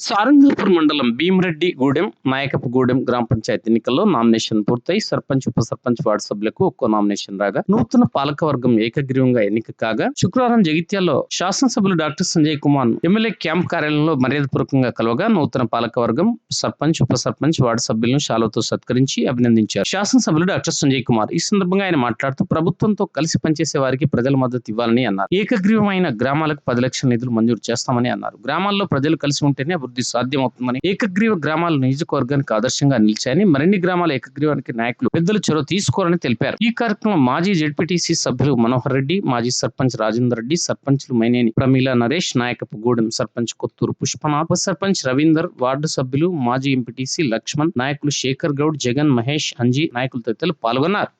సారంగపూర్ మండలం భీమిరెడ్డిగూడెం, నాయకపుగూడెం గ్రామ పంచాయతీ ఎన్నికల్లో నామినేషన్ పూర్తయి సర్పంచ్, ఉప సర్పంచ్ వార్డు సభ్యులకు ఒక్కో నామినేషన్ రాగా నూతన పాలకవర్గం ఏకగ్రీవంగా ఎన్నిక కాగా శుక్రవారం జగిత్యాలలో శాసనసభ్యులు doctor Sanjay Kumar MLA camp కార్యాలయంలో మర్యాదపూర్వకంగా కలవగా నూతన పాలకవర్గం సర్పంచ్, ఉప సర్పంచ్ వార్డు సభ్యులను శాలువతో సత్కరించి అభినందించారు. శాసనసభ్యులు డాక్టర్ సంజయ్ కుమార్ ఈ సందర్భంగా ఆయన మాట్లాడుతూ ప్రభుత్వంతో కలిసి పనిచేసే వారికి ప్రజల మద్దతు ఇవ్వాలని అన్నారు. ఏకగ్రీవమైన గ్రామాలకు 10 లక్షల నిధులు మంజూరు చేస్తామని అన్నారు. గ్రామాల్లో ప్రజలు కలిసి ఉంటేనే అభివృద్ధి సాధ్యమవుతుందని, ఏకగ్రీవ గ్రామాలు నియోజకవర్గానికి ఆదర్శంగా నిలిచాయని, మరిన్ని గ్రామాల ఏకగ్రీవానికి నాయకులు పెద్దలు చొరవ తీసుకోవాలని తెలిపారు. ఈ కార్యక్రమంలో మాజీ జెడ్పీటీసీ సభ్యులు మనోహర్ రెడ్డి, మాజీ సర్పంచ్ రాజేందర్ రెడ్డి, సర్పంచ్లు మైనేని ప్రమీల నరేష్, నాయకపుగూడెం సర్పంచ్ కొత్తూరు పుష్పనాథ్, ఉప సర్పంచ్ రవీందర్, వార్డు సభ్యులు మాజీ ఎంపీటీసీ లక్ష్మణ్, నాయకులు శేఖర్ గౌడ్, జగన్, మహేష్, అంజీ, నాయకులు తదితరులు పాల్గొన్నారు.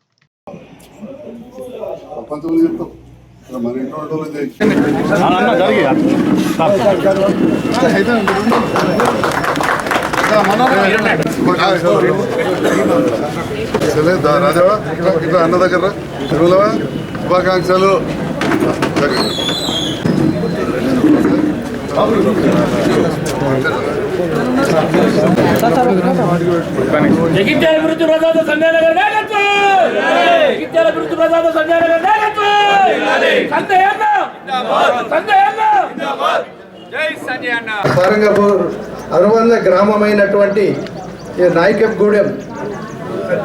రాజావా ఇట్లా అన్న దగ్గర తిరుగులవా శుభాకాంక్షలు. జగిత్యాల అభివృద్ధి ప్రజాత సంజయ్ నగర్ నాయకత్వం, జగిత్యాల అభివృద్ధి ప్రజాత సంజయ్ నగర్ నాయకత్వం, సంజయ్ అన్న సంజయ్ అన్న జై సంజయ్ అన్న. సారంగపూర్ అనుబంధ గ్రామమైనటువంటి నాయకపుగూడెం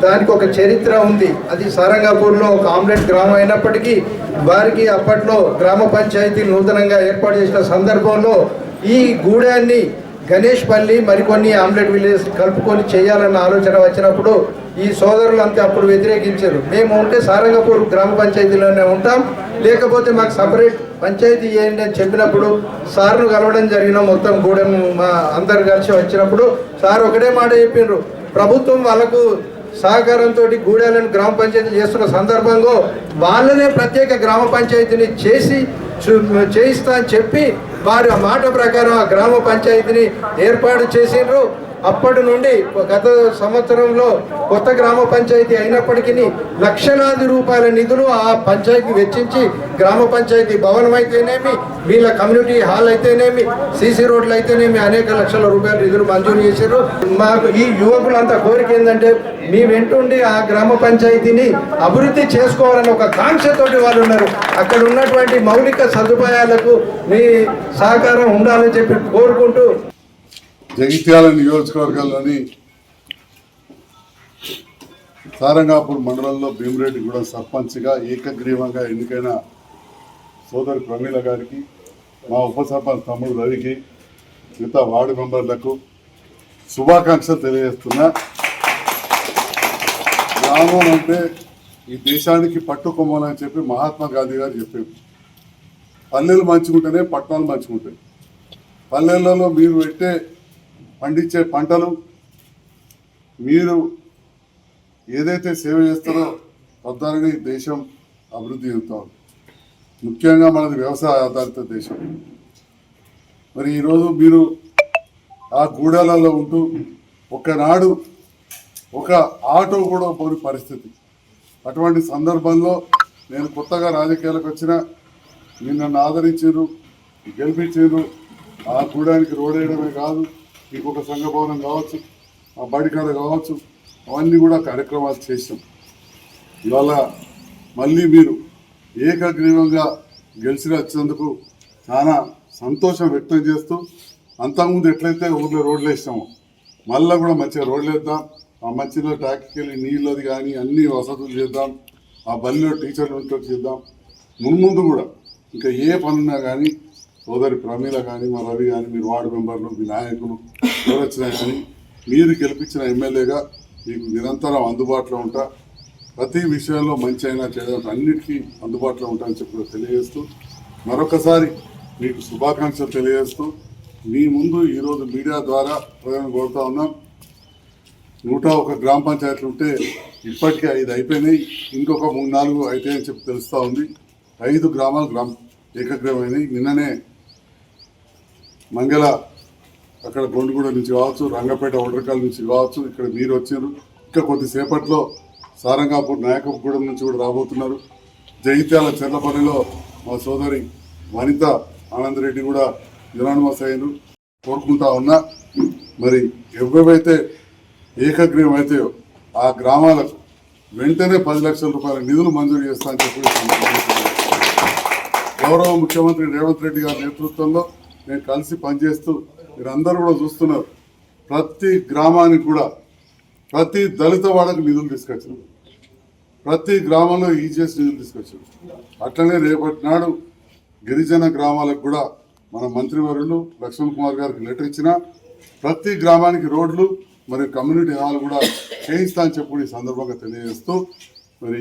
దానికి ఒక చరిత్ర ఉంది. అది సారంగపూర్లో ఒక ఆమ్లెట్ గ్రామం అయినప్పటికీ వారికి అప్పట్లో గ్రామ పంచాయతీ నూతనంగా ఏర్పాటు చేసిన సందర్భంలో ఈ గూడాన్ని గణేష్పల్లి మరికొన్ని ఆమ్లెట్ విలేజ్ కలుపుకొని చేయాలన్న ఆలోచన వచ్చినప్పుడు ఈ సోదరులంతా అప్పుడు వ్యతిరేకించారు. మేము ఉంటే సారంగపూర్ గ్రామ పంచాయతీలోనే ఉంటాం, లేకపోతే మాకు సపరేట్ పంచాయతీ చేయండి అని చెప్పినప్పుడు సార్ను కలవడం జరిగిన మొత్తం గూడెం మా అందరు కలిసి వచ్చినప్పుడు సార్ ఒకటే మాట చెప్పిండ్రు, ప్రభుత్వం వాళ్ళకు సహకారంతో గూడాలను గ్రామ పంచాయతీ చేస్తున్న సందర్భంలో వాళ్ళనే ప్రత్యేక గ్రామ పంచాయతీని చేయిస్తా అని చెప్పి వారు ఆ మాట ప్రకారం ఆ గ్రామ పంచాయతీని ఏర్పాటు చేసిండ్రు. అప్పటి నుండి గత సంవత్సరంలో కొత్త గ్రామ పంచాయతీ అయినప్పటికీ లక్షలాది రూపాయల నిధులు ఆ పంచాయతీ వెచ్చించి గ్రామ పంచాయతీ భవనం అయితేనేమి, వీళ్ళ కమ్యూనిటీ హాల్ అయితేనేమి, సీసీ రోడ్లు అయితేనేమి అనేక లక్షల రూపాయల నిధులు మంజూరు చేశారు. మాకు ఈ యువకులంతా కోరిక ఏంటంటే మీ వెంటుండి ఆ గ్రామ పంచాయతీని అభివృద్ధి చేసుకోవాలని ఒక కాంక్షతోటి వాళ్ళు ఉన్నారు. అక్కడ ఉన్నటువంటి మౌలిక సదుపాయాలకు మీ సహకారం ఉండాలని చెప్పి కోరుకుంటూ జగిత్యాల నియోజకవర్గంలోని సారంగాపూర్ మండలంలో భీమిరెడ్డిగూడెం సర్పంచ్గా ఏకగ్రీవంగా ఎన్నికైన సోదరి ప్రమీల గారికి, మా ఉప సర్పంచ్ తమ్ముడు రవికి, మిగతా వార్డు మెంబర్లకు శుభాకాంక్షలు తెలియజేస్తున్నా. గ్రామం అంటే ఈ దేశానికి పట్టుకొమ్మలని చెప్పి మహాత్మా గాంధీ గారు చెప్పారు. పల్లెలు మంచుకుంటేనే పట్టణాలు మంచుకుంటాయి. పల్లెలలో మీరు పండించే పంటలు, మీరు ఏదైతే సేవ చేస్తారో తద్వారా ఈ దేశం అభివృద్ధి చెందుతాం. ముఖ్యంగా మనది వ్యవసాయ ఆధారిత దేశం. మరి ఈరోజు మీరు ఆ గూడాలలో ఉంటూ ఒకనాడు ఒక ఆటో కూడా పోని పరిస్థితి. అటువంటి సందర్భంలో నేను కొత్తగా రాజకీయాలకు వచ్చిన మీరు నన్ను ఆదరించారు, గెలిపించారు. ఆ గూడానికి రోడ్ వేయడమే కాదు, మీకు ఒక సంఘ భవనం కావచ్చు, ఆ బడికాడ కావచ్చు, అవన్నీ కూడా కార్యక్రమాలు చేసాం. ఇవాళ మళ్ళీ మీరు ఏకగ్రీవంగా గెలిచి వచ్చినందుకు చాలా సంతోషం వ్యక్తం చేస్తూ, అంతకుముందు ఎట్లయితే ఊర్లో రోడ్లు వేసినామో మళ్ళీ కూడా మంచిగా రోడ్లు వేద్దాం, ఆ మంచిలో ట్యాక్కి వెళ్ళి నీళ్ళది కానీ అన్ని వసతులు చేద్దాం, ఆ బలిలో టీచర్లు ఉంటే చేద్దాం. ముందు కూడా ఇంకా ఏ పనున్నా కానీ సోదరి ప్రమీల కానీ, మా రవి కానీ, మీరు వార్డు మెంబర్లు, మీ నాయకులు ఎవరు వచ్చినా కానీ మీరు గెలిపించిన ఎమ్మెల్యేగా మీకు నిరంతరం అందుబాటులో ఉంటా, ప్రతి విషయంలో మంచి అయినా చేయడం అన్నిటికీ అందుబాటులో ఉంటాయని చెప్పి తెలియజేస్తూ మరొకసారి మీకు శుభాకాంక్షలు తెలియజేస్తూ మీ ముందు ఈరోజు మీడియా ద్వారా ప్రజలను కోరుతా ఉన్నాం. 101 గ్రామ పంచాయతీలు ఉంటే ఇప్పటికే 5 అయిపోయినాయి, ఇంకొక 3-4 అయితాయని చెప్పి తెలుస్తూ ఉంది. 5 గ్రామాలు ఏకగ్రీవమైనవి. నిన్ననే మంగళ అక్కడ గొండుగూడ నుంచి కావచ్చు, రంగపేట ఒడ్రకాల నుంచి కావచ్చు, ఇక్కడ మీరు వచ్చారు. ఇంకా కొద్దిసేపట్లో సారంగాపూర్ నాయకపుగూడెం నుంచి కూడా రాబోతున్నారు. జగిత్యాల చెర్లపల్లిలో మా సోదరి వనిత ఆనందరెడ్డి కూడా యునానిమస్ అయ్యారు. కోరుకుంటా ఉన్నా. మరి ఎవరైతే ఏకగ్రీవం అవుతాయో ఆ గ్రామాలకు వెంటనే 10 లక్షల రూపాయల నిధులు మంజూరు చేస్తా అని చెప్పి గౌరవ ముఖ్యమంత్రి రేవంత్ రెడ్డి గారి నేతృత్వంలో నేను కలిసి పనిచేస్తూ మీరందరూ కూడా చూస్తున్నారు. ప్రతి గ్రామానికి కూడా ప్రతి దళిత వాడకు నిధులు తీసుకొచ్చారు, ప్రతి గ్రామంలో ఈజీఎస్ నిధులు తీసుకొచ్చారు. అట్లనే రేపటి నాడు గిరిజన గ్రామాలకు కూడా మన మంత్రివర్యులు లక్ష్మణ్ కుమార్ గారికి లెటర్ ఇచ్చిన ప్రతి గ్రామానికి రోడ్లు మరియు కమ్యూనిటీ హాల్ కూడా చేయిస్తా అని చెప్పి ఈ సందర్భంగా తెలియజేస్తూ మరి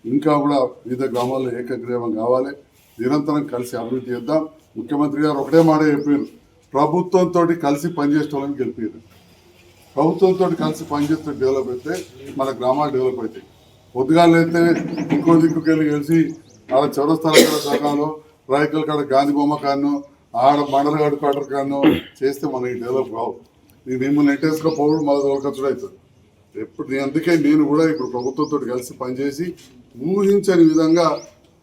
ఇంకా కూడా వివిధ గ్రామాల్లో ఏకగ్రీవం కావాలి, నిరంతరం కలిసి అభివృద్ధి చేద్దాం. ముఖ్యమంత్రి గారు ఒకటే మాట చెప్పారు, ప్రభుత్వంతో కలిసి పనిచేసే వాళ్ళని గెలిపారు. ప్రభుత్వంతో కలిసి పనిచేస్తే డెవలప్ అయితే మన గ్రామాలు డెవలప్ అవుతాయి. పొద్దుగాలైతే ఇంకో దిక్కుకెళ్ళి కలిసి ఆడ చౌరస్తాల కాడ సగాలో రాయకల్ కాడ గాంధీ బొమ్మ కాను ఆడ మండల గడు క్వార్టర్ కాను చేస్తే మనకి డెవలప్ కావు. నేను మిమ్మల్ని నెట్టేసుకోపోవడం మళ్ళీ దొరకచ్చుడు అవుతుంది. ఎప్పుడు అందుకే నేను కూడా ఇప్పుడు ప్రభుత్వంతో కలిసి పనిచేసి ఊహించని విధంగా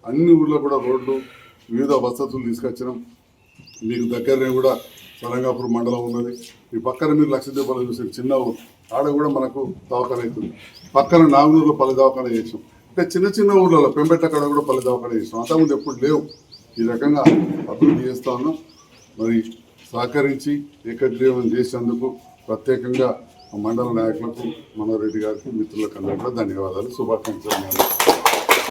అన్ని ఊర్లో కూడా రోడ్లు వివిధ వసతులు తీసుకొచ్చినాం. మీకు దగ్గరనే కూడా సరంగాపూర్ మండలం ఉన్నది, ఈ పక్కన మీరు లక్షదీపాలు చూసే చిన్న ఊరు ఆడ కూడా మనకు దవాఖాన అవుతుంది. పక్కన నాగనూరులో పల్లె దవాఖాన చేసాం. అంటే చిన్న చిన్న ఊర్లలో పెంబెట్ట కాడ కూడా పల్లె దవాఖాన చేసాం. అంతకుముందు ఎప్పుడు లేవు. ఈ రకంగా అభివృద్ధి చేస్తా ఉన్నాం. మరి సహకరించి ఏకగ్రీవం చేసేందుకు ప్రత్యేకంగా మండల నాయకులకు మనోహర్ రెడ్డి గారికి మిత్రులకు అందరికీ కూడా ధన్యవాదాలు, శుభాకాంక్షలు.